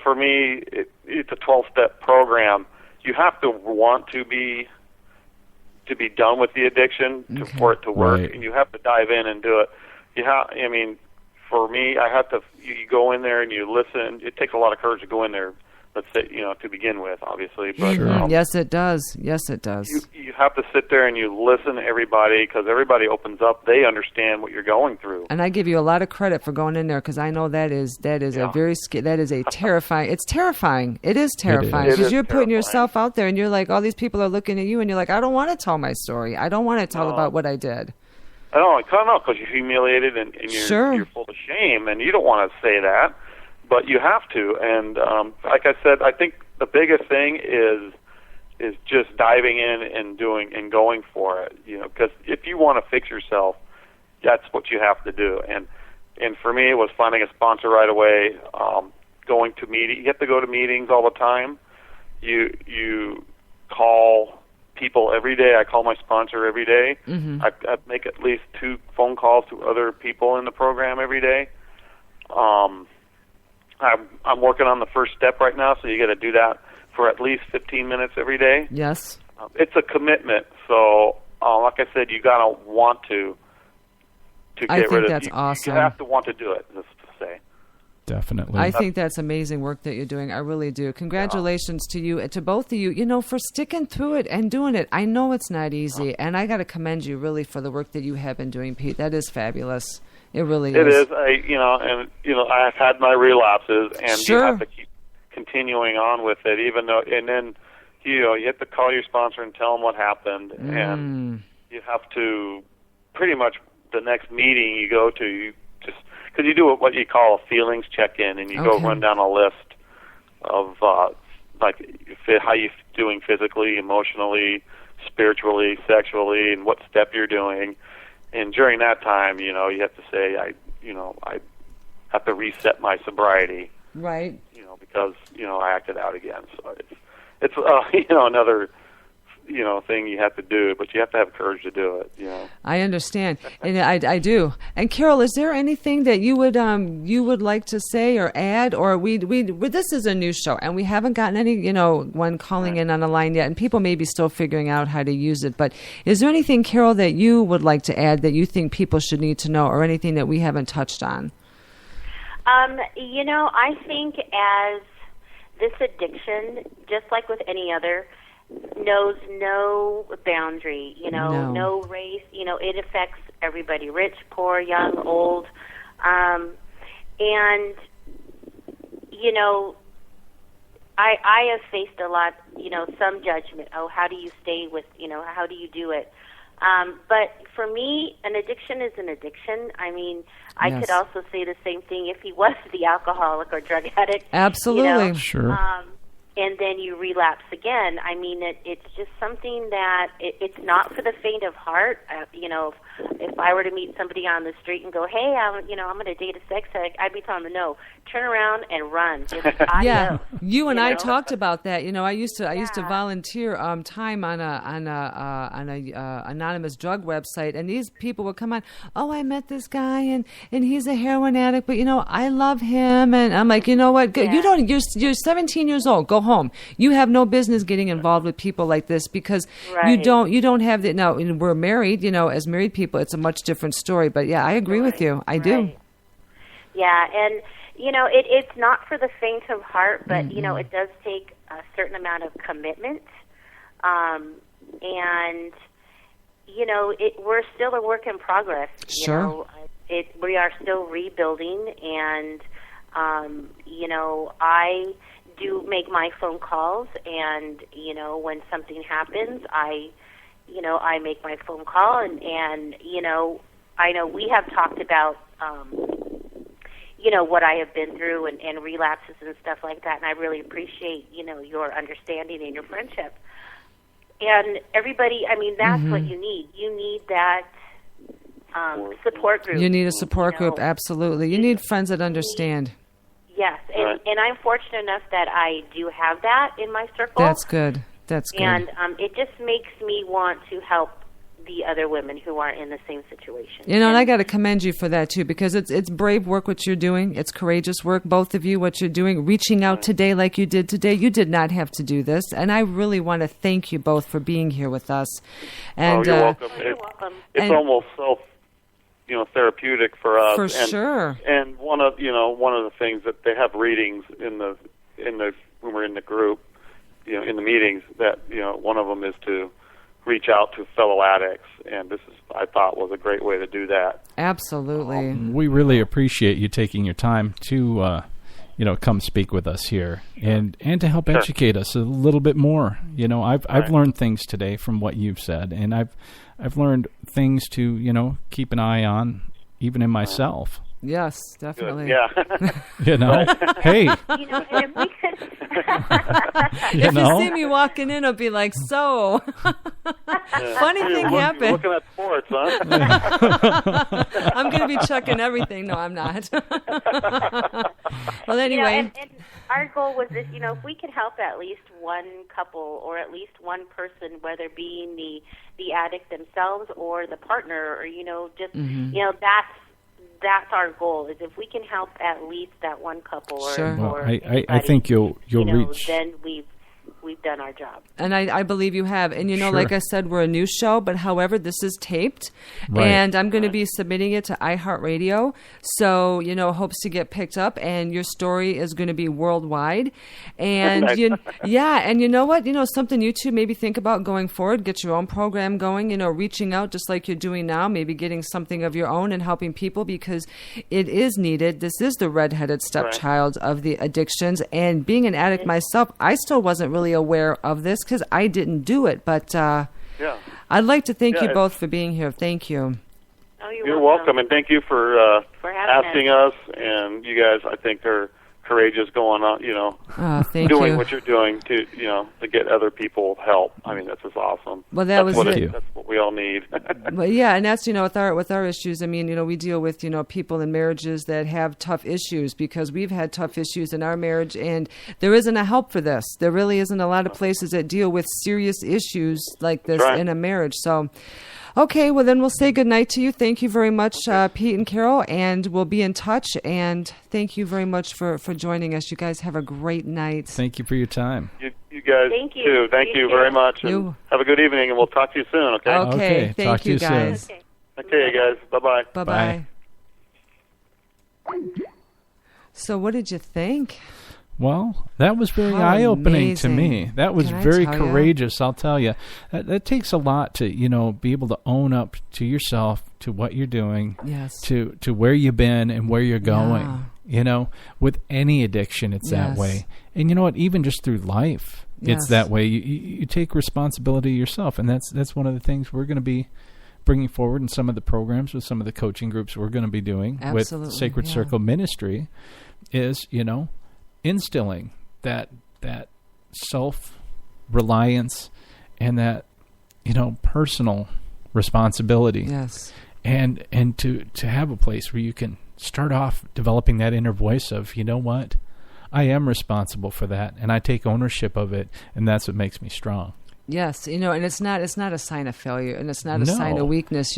for me, it's a 12-step program. You have to want to be done with the addiction for it to work, and you have to dive in and do it. I mean, for me, I have to. You go in there and you listen. It takes a lot of courage to go in there. Let's say, to begin with, obviously. But yes, it does. Yes, it does. You have to sit there and you listen to everybody, because everybody opens up. They understand what you're going through. And I give you a lot of credit for going in there, because I know that is a terrifying. It's terrifying. It is terrifying, because you're putting yourself out there, and you're like, all these people are looking at you, and you're like, I don't want to tell my story. I don't want to tell about what I did. I don't know, because you're humiliated and you're full of shame, and you don't want to say that. But you have to, and like I said, I think the biggest thing is just diving in and doing and going for it. Because if you want to fix yourself, that's what you have to do. And for me, it was finding a sponsor right away. Going to meetings, you have to go to meetings all the time. You call people every day. I call my sponsor every day. Mm-hmm. I make at least 2 phone calls to other people in the program every day. I'm working on the first step right now, so you got to do that for at least 15 minutes every day. Yes. It's a commitment, so like I said, you got to want to get rid of it. I think that's awesome. You have to want to do it, just to say. Definitely. I think that's amazing work that you're doing. I really do. Congratulations to you and to both of you, for sticking through it and doing it. I know it's not easy, and I got to commend you really for the work that you have been doing, Pete. That is fabulous. It really is. It is. I've had my relapses, and you have to keep continuing on with it, even though, and then, you have to call your sponsor and tell them what happened, and you have to pretty much the next meeting you go to, you just, because you do what you call a feelings check-in, and you go run down a list of how you're doing physically, emotionally, spiritually, sexually, and what step you're doing. And during that time, you have to say, I have to reset my sobriety. Right. Because, I acted out again. So it's another, thing you have to do, but you have to have courage to do it, I understand. And I do. And Carol, is there anything that you would like to say or add? Or this is a new show, and we haven't gotten any, one calling in on the line yet, and people may be still figuring out how to use it. But is there anything, Carol, that you would like to add that you think people should need to know, or anything that we haven't touched on? I think as this addiction, just like with any other, knows no boundary, no race, it affects everybody, rich, poor, young, old. I have faced a lot, some judgment. Oh, how do you stay with, how do you do it? But for me, an addiction is an addiction. I mean, I could also say the same thing if he was the alcoholic or drug addict. Absolutely. Sure. And then you relapse again. I mean, it's just something that it's not for the faint of heart. If I were to meet somebody on the street and go, "Hey, I'm going to date a sex addict," I'd be telling them, "No, turn around and run." Yeah, you and I talked about that. I used to volunteer time on a anonymous drug website, and these people would come on. Oh, I met this guy, and he's a heroin addict, but I love him, and I'm like, you know what? Good. Yeah. You're 17 years old. Go home. You have no business getting involved with people like this, because you don't have the. Now we're married. As married people, it's a much different story. But yeah, I agree with you. I do. Yeah, and it's not for the faint of heart, but it does take a certain amount of commitment, and we're still a work in progress. Sure. We are still rebuilding, and I do make my phone calls, and when something happens, I make my phone call, and I know we have talked about what I have been through and relapses and stuff like that, and I really appreciate your understanding and your friendship. And everybody, I mean, that's what you need. You need that support group. You need a support group, absolutely. You need friends that understand. Yes, and I'm fortunate enough that I do have that in my circle. That's good. That's good. And it just makes me want to help the other women who are in the same situation. You know, and I got to commend you for that, too, because it's brave work what you're doing. It's courageous work, both of you, what you're doing. Reaching out today like you did today. You did not have to do this. And I really want to thank you both for being here with us. And, you're welcome. You're welcome. It's almost therapeutic for us. For sure. And one of the things that they have readings in the when we're in the group, in the meetings, that one of them is to reach out to fellow addicts, and this I thought was a great way to do that. Absolutely. We really appreciate you taking your time to come speak with us here and to help educate us a little bit more. I've learned things today from what you've said, and I've learned things to keep an eye on, even in myself. Yes, definitely. Good. Yeah. Hey. And if we could... If you see me walking in, I'll be like, so, funny thing happened. Looking at sports, huh? I'm going to be checking everything. No, I'm not. Well, anyway. And our goal was this, if we could help at least one couple or at least one person, whether being the addict themselves or the partner, or, that's our goal, is if we can help at least that one couple or, sure. or anybody, I think you'll reach. Then we've done our job. And I believe you have. And, sure. Like I said, we're a news show, but however, this is taped. Right. And I'm going to be submitting it to iHeartRadio. So, hopes to get picked up. And your story is going to be worldwide. And, and you know what? Something you two maybe think about going forward, get your own program going, reaching out just like you're doing now, maybe getting something of your own and helping people, because it is needed. This is the redheaded stepchild of the addictions. And being an addict myself, I still wasn't really aware of this because I didn't do it, but I'd like to thank you both for being here. Thank you. Oh, you're welcome, and thank you for asking us. And you guys, I think, are courageous going on, doing what you're doing to get other people help. I mean, that's just awesome. Well, that's what we all need. Well, yeah, and that's with our issues. I mean, we deal with people in marriages that have tough issues, because we've had tough issues in our marriage, and there isn't a help for this. There really isn't a lot of places that deal with serious issues like this in a marriage. So. Okay, well, then we'll say goodnight to you. Thank you very much, Pete and Carol, and we'll be in touch. And thank you very much for joining us. You guys have a great night. Thank you for your time. You guys, too. Thank you very much. And have a good evening, and we'll talk to you soon, okay? Okay, thank you, guys. Okay, guys. Bye-bye. Bye-bye. So what did you think? Well, that was very eye-opening to me. That was very courageous, I'll tell you. That takes a lot to, be able to own up to yourself, to what you're doing, to where you've been and where you're going. With any addiction, it's that way. And you know what? Even just through life, it's that way. You take responsibility yourself, and that's one of the things we're going to be bringing forward in some of the programs with some of the coaching groups we're going to be doing with Sacred Circle Ministry is, instilling that self-reliance and that personal responsibility. Yes. And to have a place where you can start off developing that inner voice of, what? I am responsible for that, and I take ownership of it, and that's what makes me strong. Yes, and it's not a sign of failure, and it's not a sign of weakness,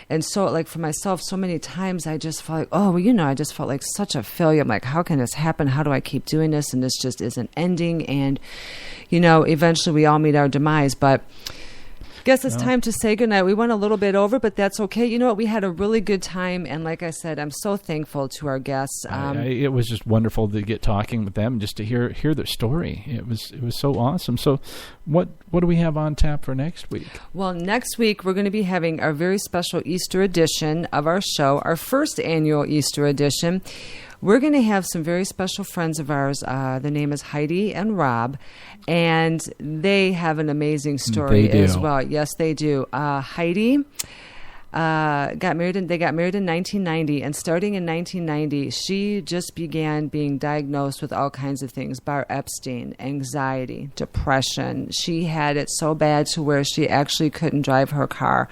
And so, like, for myself, so many times I just felt like, I just felt like such a failure. I'm like, how can this happen? How do I keep doing this? And this just isn't ending. And, eventually we all meet our demise. But I guess it's time to say goodnight. We went a little bit over, but that's okay. You know what? We had a really good time, and like I said, I'm so thankful to our guests. It was just wonderful to get talking with them, just to hear their story. It was so awesome. So, what do we have on tap for next week? Well, next week we're going to be having our very special Easter edition of our show, our first annual Easter edition. We're going to have some very special friends of ours. The name is Heidi and Rob, and they have an amazing story as well. Yes, they do. Heidi got married in 1990, and starting in 1990, she just began being diagnosed with all kinds of things: Bar Epstein, anxiety, depression. She had it so bad to where she actually couldn't drive her car.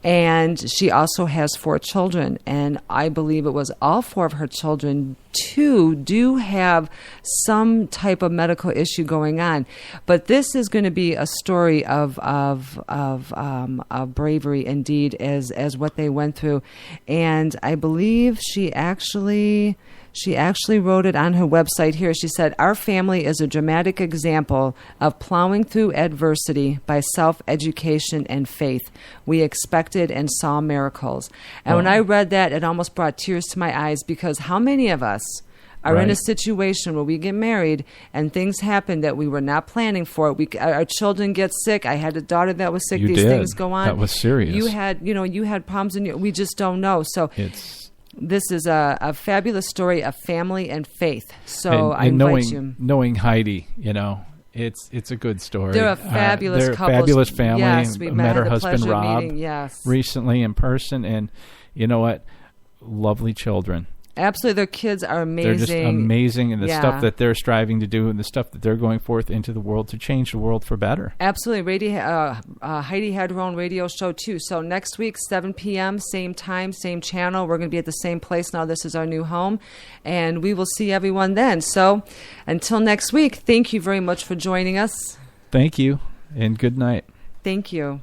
And she also has 4 children, and I believe it was all 4 of her children two do have some type of medical issue going on. But this is going to be a story of bravery indeed, as what they went through. And I believe she actually wrote it on her website here. She said, "Our family is a dramatic example of plowing through adversity by self-education and faith. We expected and saw miracles." And when I read that, it almost brought tears to my eyes, because how many of us are in a situation where we get married and things happen that we were not planning for? Our children get sick. I had a daughter that was sick. These things go on. That was serious. You had problems we just don't know. So this is a fabulous story of family and faith. So I invite you. Knowing Heidi, it's a good story. They're a fabulous couple. They're a fabulous family. Yes, we met her the husband Rob recently in person, and you know what? Lovely children. Absolutely, their kids are amazing. They're just amazing, and the stuff that they're striving to do, and the stuff that they're going forth into the world to change the world for better. Absolutely. Heidi had her own radio show too. So next week, 7 p.m., same time, same channel. We're going to be at the same place now. This is our new home, and we will see everyone then. So until next week, thank you very much for joining us. Thank you, and good night. Thank you.